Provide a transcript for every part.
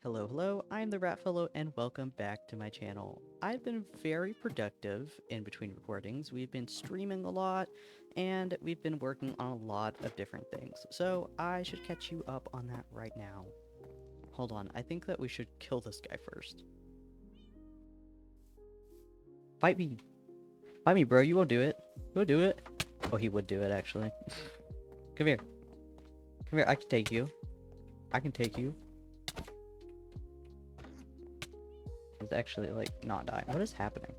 Hello, hello, I'm the Rat Fellow and welcome back to my channel. I've been very productive in between recordings. We've been streaming a lot and we've been working on a lot of different things. So I should catch you up on that right now. Hold on, I think that we should kill this guy first. Fight me! Fight me, bro, you won't do it. You won't do it. Oh, he would do it, actually. Come here. Come here, I can take you. I can take you. He's actually, like, not dying. What is happening?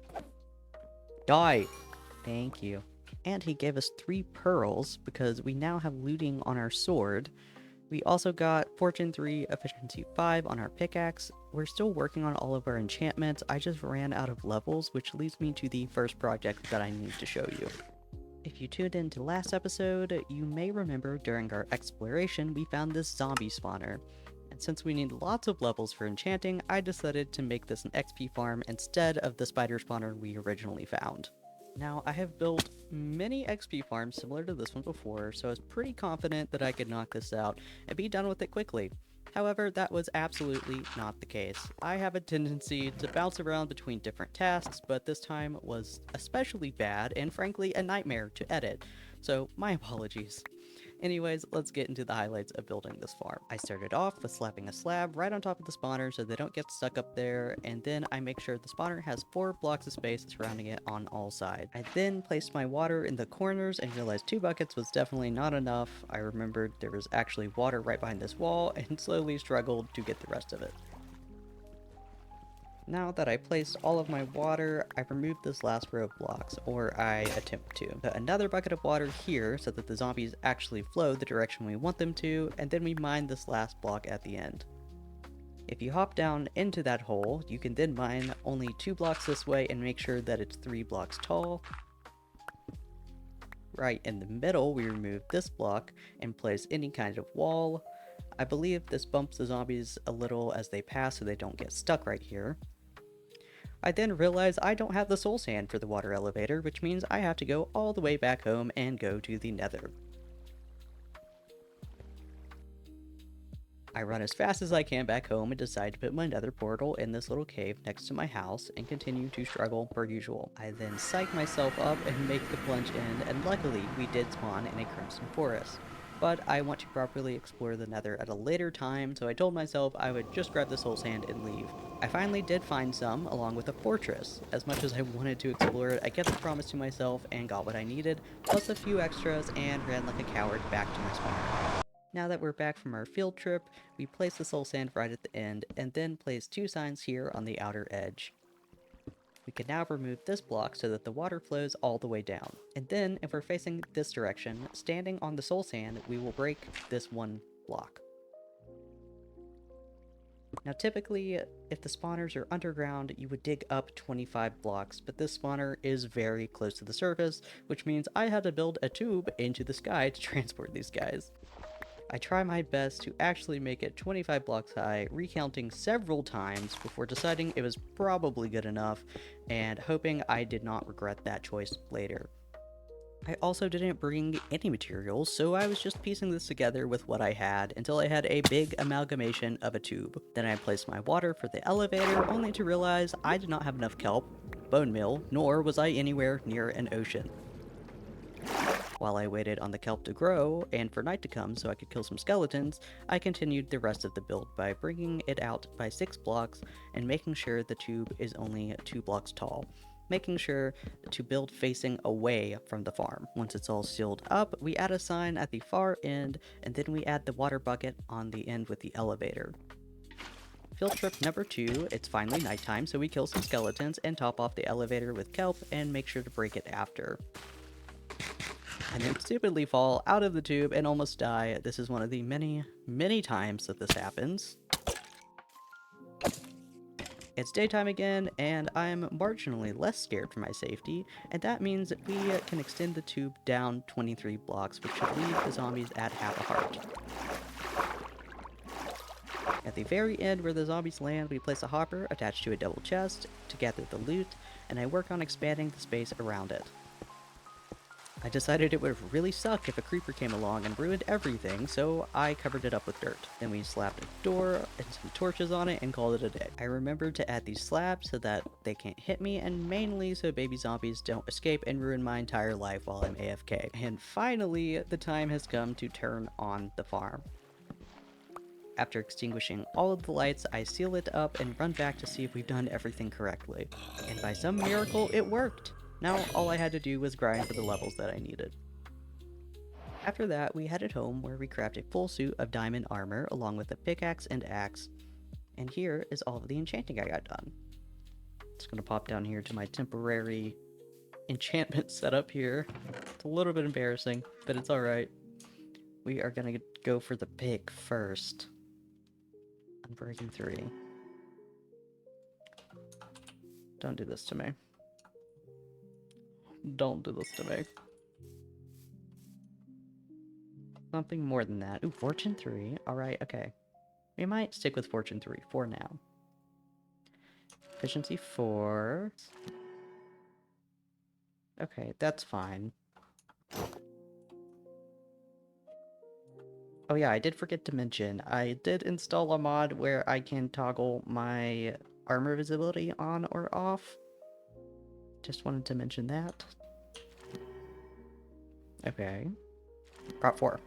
Die! Thank you. And he gave us 3 pearls because we now have looting on our sword. We also got Fortune 3, Efficiency 5 on our pickaxe. We're still working on all of our enchantments. I just ran out of levels, which leads me to the first project that I need to show you. If you tuned in to last episode, you may remember during our exploration we found this zombie spawner. And since we need lots of levels for enchanting, I decided to make this an XP farm instead of the spider spawner we originally found. Now, I have built many XP farms similar to this one before, so I was pretty confident that I could knock this out and be done with it quickly. However, that was absolutely not the case. I have a tendency to bounce around between different tasks, but this time was especially bad and frankly a nightmare to edit, so my apologies. Anyways, let's get into the highlights of building this farm. I started off with slapping a slab right on top of the spawner so they don't get stuck up there, and then I make sure the spawner has 4 blocks of space surrounding it on all sides. I then placed my water in the corners and realized 2 buckets was definitely not enough. I remembered there was actually water right behind this wall and slowly struggled to get the rest of it. Now that I placed all of my water, I removed this last row of blocks, or I attempt to. Put another bucket of water here so that the zombies actually flow the direction we want them to, and then we mine this last block at the end. If you hop down into that hole, you can then mine only 2 blocks this way and make sure that it's 3 blocks tall. Right in the middle, we remove this block and place any kind of wall. I believe this bumps the zombies a little as they pass so they don't get stuck right here. I then realize I don't have the soul sand for the water elevator, which means I have to go all the way back home and go to the Nether. I run as fast as I can back home and decide to put my Nether portal in this little cave next to my house and continue to struggle per usual. I then psych myself up and make the plunge in, and luckily we did spawn in a crimson forest. But I want to properly explore the Nether at a later time, so I told myself I would just grab the soul sand and leave. I finally did find some, along with a fortress. As much as I wanted to explore it, I kept the promise to myself and got what I needed, plus a few extras, and ran like a coward back to my spawner. Now that we're back from our field trip, we place the soul sand right at the end, and then place 2 signs here on the outer edge. We can now remove this block so that the water flows all the way down. And then, if we're facing this direction, standing on the soul sand, we will break this 1 block. Now typically, if the spawners are underground, you would dig up 25 blocks, but this spawner is very close to the surface, which means I had to build a tube into the sky to transport these guys. I try my best to actually make it 25 blocks high, recounting several times before deciding it was probably good enough, and hoping I did not regret that choice later. I also didn't bring any materials, so I was just piecing this together with what I had until I had a big amalgamation of a tube. Then I placed my water for the elevator, only to realize I did not have enough kelp, bone meal, nor was I anywhere near an ocean. While I waited on the kelp to grow, and for night to come so I could kill some skeletons, I continued the rest of the build by bringing it out by 6 blocks and making sure the tube is only 2 blocks tall. Making sure to build facing away from the farm. Once it's all sealed up, we add a sign at the far end, and then we add the water bucket on the end with the elevator. Field trip number 2, it's finally nighttime, so we kill some skeletons and top off the elevator with kelp and make sure to break it after. And then stupidly fall out of the tube and almost die. This is one of the many times that this happens. It's daytime again, and I'm marginally less scared for my safety, and that means that we can extend the tube down 23 blocks, which should leave the zombies at half a heart. At the very end where the zombies land, we place a hopper attached to a double chest to gather the loot, and I work on expanding the space around it. I decided it would really suck if a creeper came along and ruined everything, so I covered it up with dirt. Then we slapped a door and some torches on it and called it a day. I remembered to add these slabs so that they can't hit me, and mainly so baby zombies don't escape and ruin my entire life while I'm AFK. And finally, the time has come to turn on the farm. After extinguishing all of the lights, I seal it up and run back to see if we've done everything correctly. And by some miracle, it worked! Now all I had to do was grind for the levels that I needed. After that, we headed home where we crafted a full suit of diamond armor along with a pickaxe and axe. And here is all of the enchanting I got done. Just gonna pop down here to my temporary enchantment setup here. It's a little bit embarrassing, but it's alright. We are gonna go for the pick first. Unbreaking 3. Don't do this to me. Don't do this to me. Something more than that. Ooh, Fortune 3. Alright, okay. We might stick with Fortune 3 for now. Efficiency 4. Okay, that's fine. Oh yeah, I did forget to mention, I did install a mod where I can toggle my armor visibility on or off. Just wanted to mention that. Okay. Prop 4.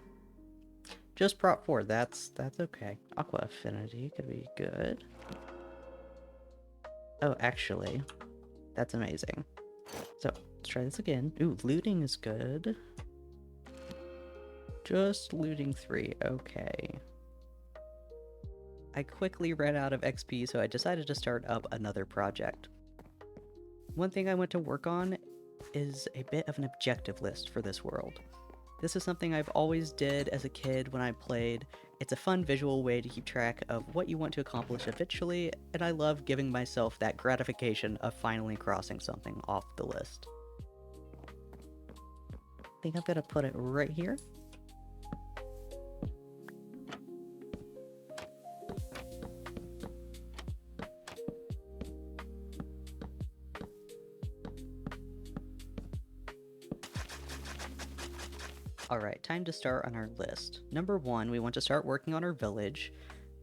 Just prop 4, that's okay. Aqua Affinity could be good. Oh, actually, that's amazing. So, let's try this again. Ooh, looting is good. Just looting 3, okay. I quickly ran out of XP, so I decided to start up another project. One thing I want to work on is a bit of an objective list for this world. This is something I've always did as a kid when I played. It's a fun visual way to keep track of what you want to accomplish eventually, and I love giving myself that gratification of finally crossing something off the list. I think I'm gonna put it right here. Alright, time to start on our list. Number 1, we want to start working on our village,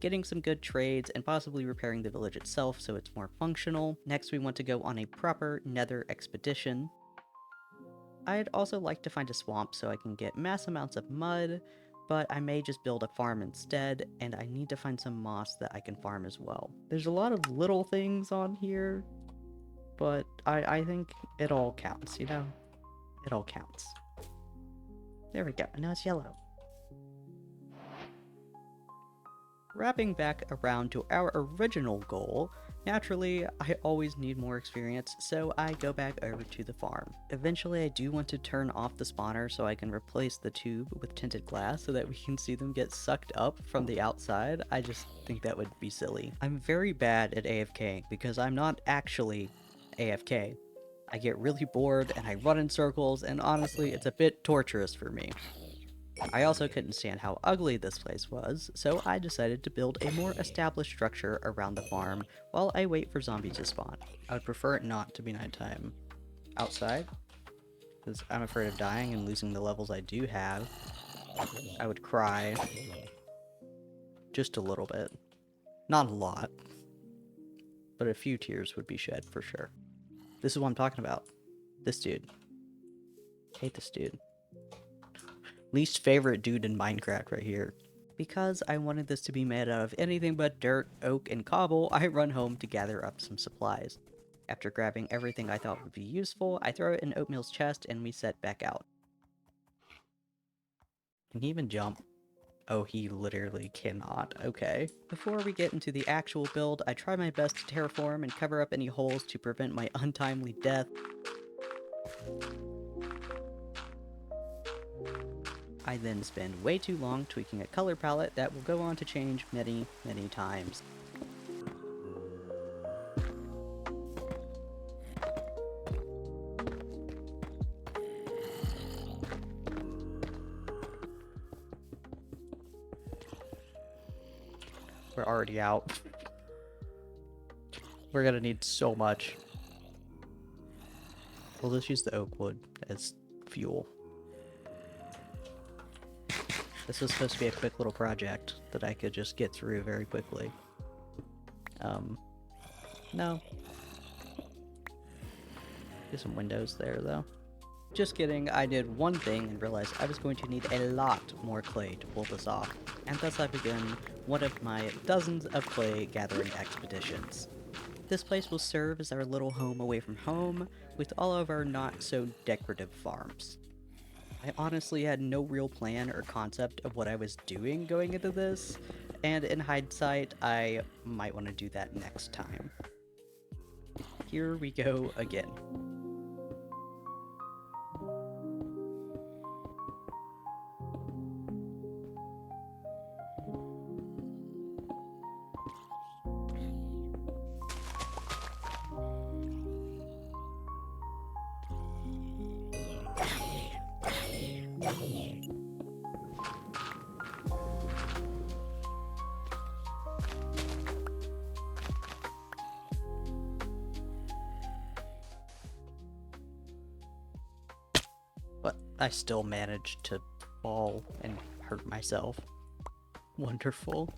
getting some good trades, and possibly repairing the village itself so it's more functional. Next, we want to go on a proper Nether expedition. I'd also like to find a swamp so I can get mass amounts of mud, but I may just build a farm instead, and I need to find some moss that I can farm as well. There's a lot of little things on here, but I think it all counts, you know? It all counts. There we go, and now it's yellow. Wrapping back around to our original goal, naturally, I always need more experience, so I go back over to the farm. Eventually, I do want to turn off the spawner so I can replace the tube with tinted glass so that we can see them get sucked up from the outside. I just think that would be silly. I'm very bad at AFK because I'm not actually AFK. I get really bored and I run in circles, and honestly, it's a bit torturous for me. I also couldn't stand how ugly this place was, so I decided to build a more established structure around the farm while I wait for zombies to spawn. I would prefer it not to be nighttime outside, because I'm afraid of dying and losing the levels I do have. I would cry. Just a little bit. Not a lot. But a few tears would be shed for sure. This is what I'm talking about. This dude. Hate this dude. Least favorite dude in Minecraft right here. Because I wanted this to be made out of anything but dirt, oak, and cobble, I run home to gather up some supplies. After grabbing everything I thought would be useful, I throw it in Oatmeal's chest and we set back out. Can he even jump? Oh, he literally cannot. Okay. Before we get into the actual build, I try my best to terraform and cover up any holes to prevent my untimely death. I then spend way too long tweaking a color palette that will go on to change many, many times. We're already out. We're gonna need so much. We'll just use the oak wood as fuel. This was supposed to be a quick little project that I could just get through very quickly. No. There's some windows there, though. Just kidding, I did one thing and realized I was going to need a lot more clay to pull this off, and thus I began one of my dozens of clay gathering expeditions. This place will serve as our little home away from home, with all of our not-so-decorative farms. I honestly had no real plan or concept of what I was doing going into this, and in hindsight, I might want to do that next time. Here we go again. But I still managed to fall and hurt myself. Wonderful.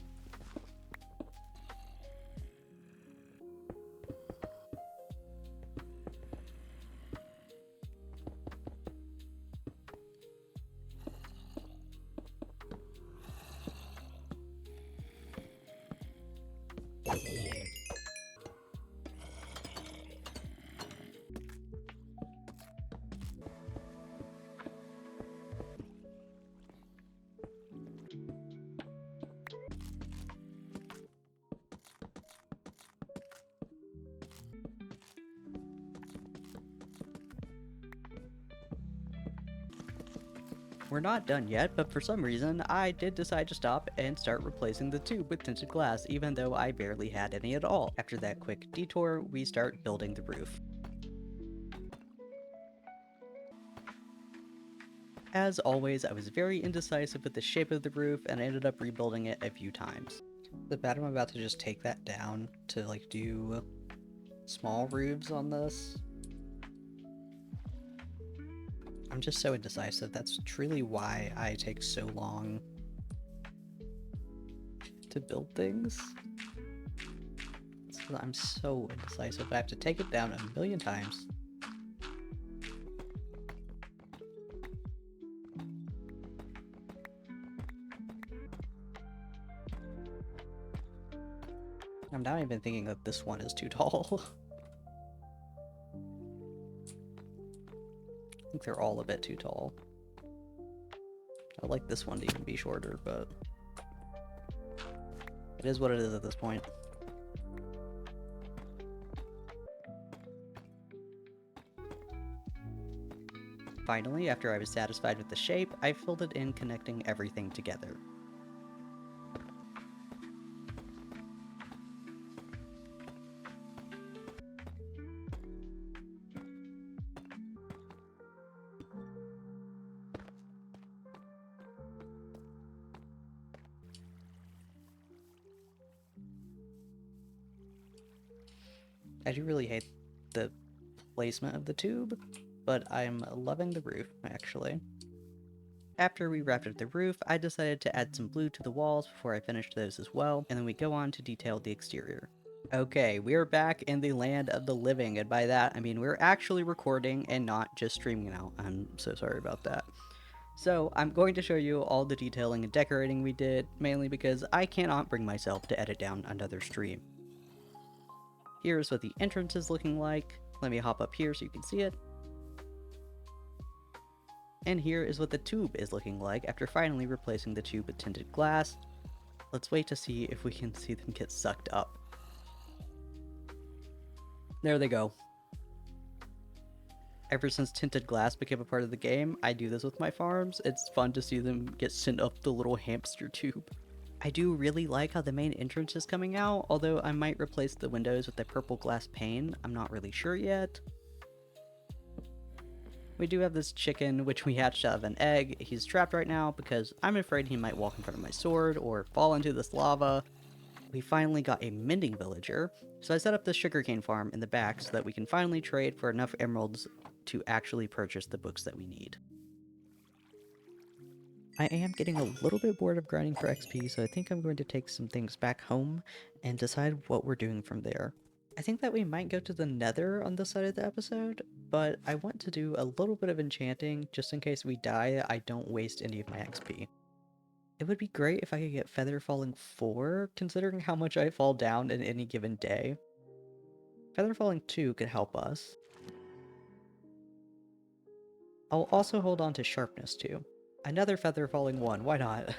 We're not done yet, but for some reason, I did decide to stop and start replacing the tube with tinted glass, even though I barely had any at all. After that quick detour, we start building the roof. As always, I was very indecisive with the shape of the roof, and I ended up rebuilding it a few times. The bet I'm about to just take that down to, like, do small roofs on this. I'm just so indecisive. That's truly why I take so long to build things. I'm so indecisive. I have to take it down a million times. I'm not even thinking that this one is too tall. I think they're all a bit too tall. I'd like this one to even be shorter, but it is what it is at this point. Finally, after I was satisfied with the shape, I filled it in, connecting everything together. I do really hate the placement of the tube, but I'm loving the roof, actually. After we wrapped up the roof, I decided to add some blue to the walls before I finished those as well, and then we go on to detail the exterior. Okay, we are back in the land of the living, and by that I mean we're actually recording and not just streaming now. I'm so sorry about that. So I'm going to show you all the detailing and decorating we did, mainly because I cannot bring myself to edit down another stream. Here's what the entrance is looking like. Let me hop up here so you can see it. And here is what the tube is looking like after finally replacing the tube with tinted glass. Let's wait to see if we can see them get sucked up. There they go. Ever since tinted glass became a part of the game, I do this with my farms. It's fun to see them get sent up the little hamster tube. I do really like how the main entrance is coming out, although I might replace the windows with a purple glass pane. I'm not really sure yet. We do have this chicken, which we hatched out of an egg. He's trapped right now because I'm afraid he might walk in front of my sword or fall into this lava. We finally got a mending villager, so I set up this sugarcane farm in the back so that we can finally trade for enough emeralds to actually purchase the books that we need. I am getting a little bit bored of grinding for XP, so I think I'm going to take some things back home and decide what we're doing from there. I think that we might go to the Nether on this side of the episode, but I want to do a little bit of enchanting just in case we die, I don't waste any of my XP. It would be great if I could get Feather Falling 4, considering how much I fall down in any given day. Feather Falling 2 could help us. I'll also hold on to Sharpness 2. Another Feather Falling 1, why not?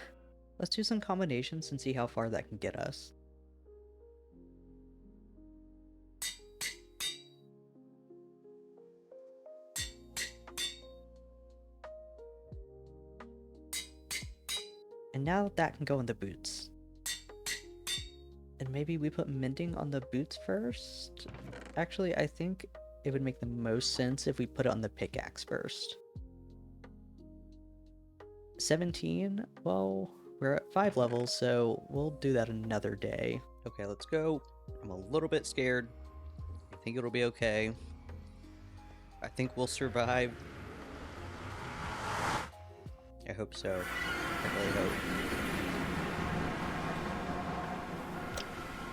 Let's do some combinations and see how far that can get us. And now that can go in the boots. And maybe we put mending on the boots first? Actually, I think it would make the most sense if we put it on the pickaxe first. 17? Well, we're at 5 levels, so we'll do that another day. Okay, let's go. I'm a little bit scared. I think it'll be okay. I think we'll survive. I hope so. I really hope.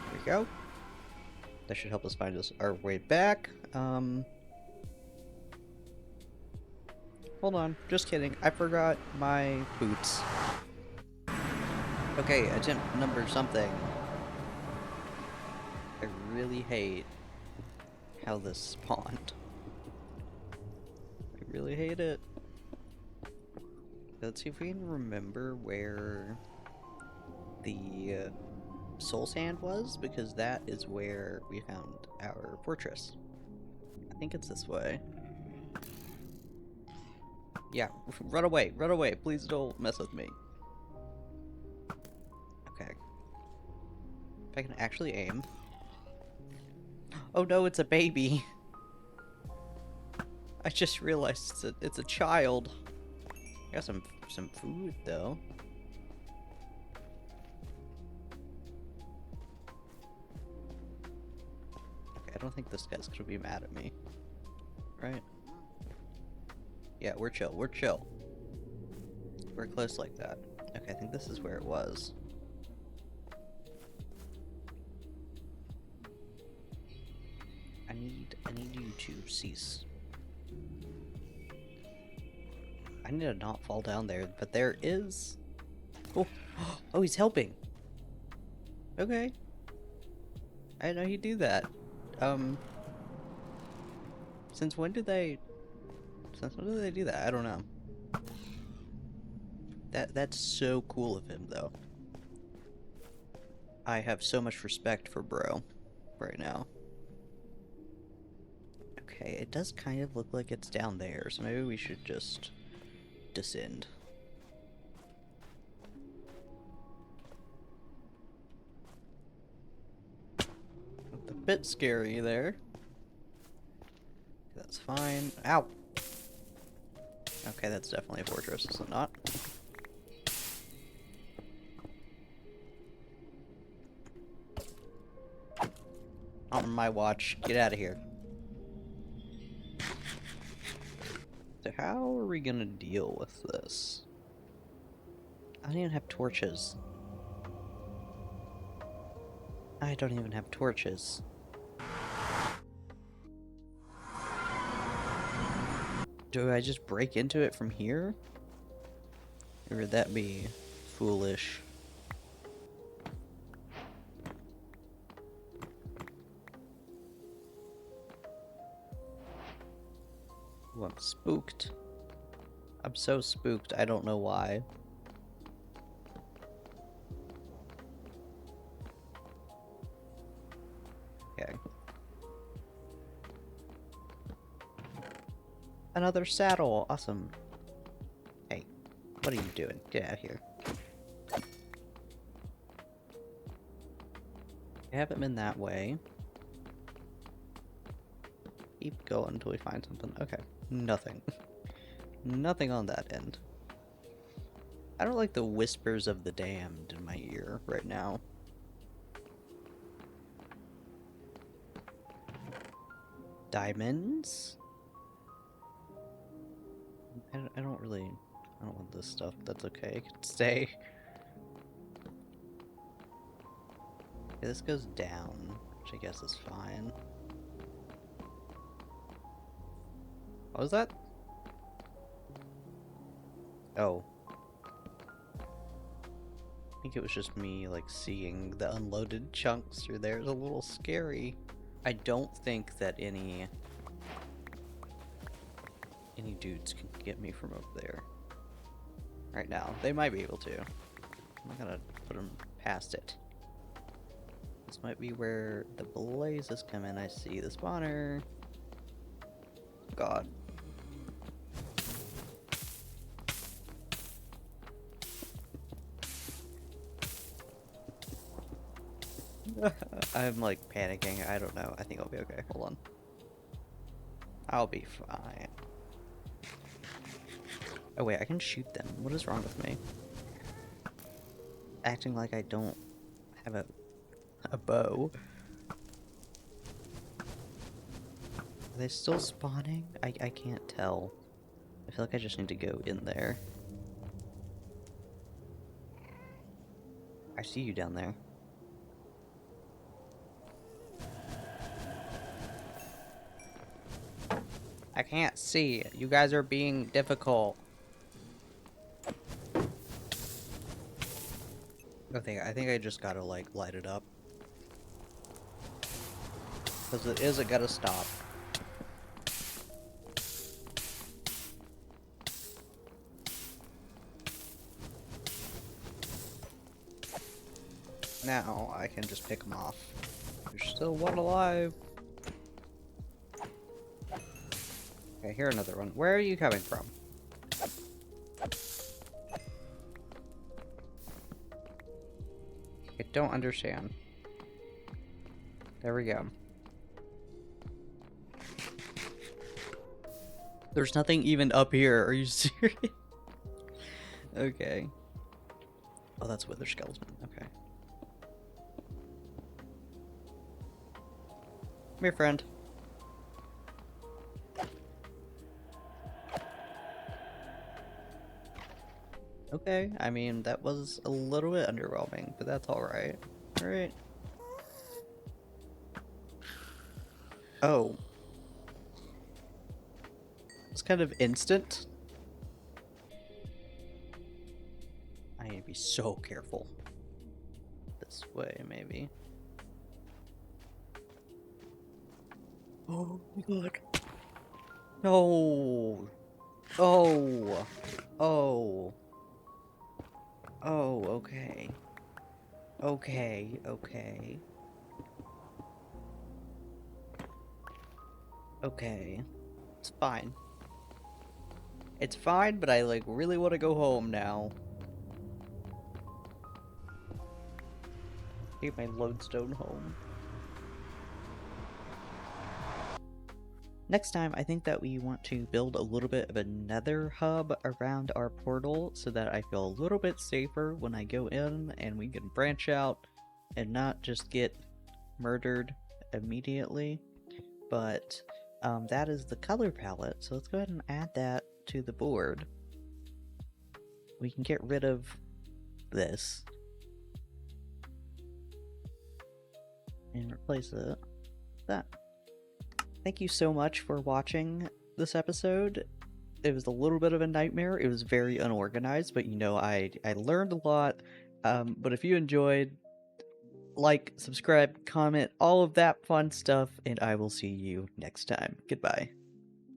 There we go. That should help us find our way back. Hold on, just kidding. I forgot my boots. Okay, attempt number something. I really hate how this spawned. I really hate it. Let's see if we can remember where the soul sand was, because that is where we found our fortress. I think it's this way. Yeah, run away, please don't mess with me. Okay. If I can actually aim. Oh no, it's a baby. I just realized it's a child. I got some food though. Okay, I don't think this guy's gonna be mad at me. Right? Yeah, we're chill, we're chill. We're close like that. Okay, I think this is where it was. I need you to cease. I need to not fall down there, but there is... Oh, oh, he's helping. Okay. I didn't know he'd do that. Since when did they do that? I don't know. That's so cool of him, though. I have so much respect for bro right now. Okay, it does kind of look like it's down there, so maybe we should just descend. A bit scary there. That's fine. Ow! Okay, that's definitely a fortress, is it not? On my watch. Get out of here. So how are we gonna deal with this? I don't even have torches. I don't even have torches. Do I just break into it from here? Or would that be foolish? Ooh, I'm spooked. I'm so spooked, I don't know why. Okay. Another saddle! Awesome. Hey, what are you doing? Get out of here. I haven't been that way. Keep going until we find something. Okay. Nothing. Nothing on that end. I don't like the whispers of the damned in my ear right now. Diamonds? I don't really... I don't want this stuff. That's okay. It can stay. Okay, this goes down, which I guess is fine. What was that? Oh. I think it was just me, like, seeing the unloaded chunks through there. It's a little scary. I don't think that any dudes can get me from over there. Right now. They might be able to. I'm not gonna put them past it. This might be where the blazes come in. I see the spawner. God. I'm like panicking. I don't know. I think I'll be okay. Hold on. I'll be fine. Oh wait, I can shoot them. What is wrong with me? Acting like I don't have a bow. Are they still spawning? I can't tell. I feel like I just need to go in there. I see you down there. I can't see. You guys are being difficult. Okay, I think I just gotta, like, light it up. Because it isn't gonna stop. Now, I can just pick them off. There's still one alive. Okay, here another one. Where are you coming from? I don't understand. There we go. There's nothing even up here. Are you serious? Okay. Oh, that's Wither Skeleton. Okay. Come here, friend. Okay, I mean, that was a little bit underwhelming, but that's alright. Alright. Oh. It's kind of instant. I need to be so careful. This way, maybe. Oh my god. No. Oh. Oh. Oh, okay. Okay, okay. Okay. It's fine. It's fine, but I, like, really want to go home now. Take my lodestone home. Next time, I think that we want to build a little bit of a nether hub around our portal so that I feel a little bit safer when I go in and we can branch out and not just get murdered immediately. But that is the color palette, so let's go ahead and add that to the board. We can get rid of this and replace it with that. Thank you so much for watching this episode. It was a little bit of a nightmare. It was very unorganized, but you know, I learned a lot. But if you enjoyed, like, subscribe, comment, all of that fun stuff, and I will see you next time. Goodbye.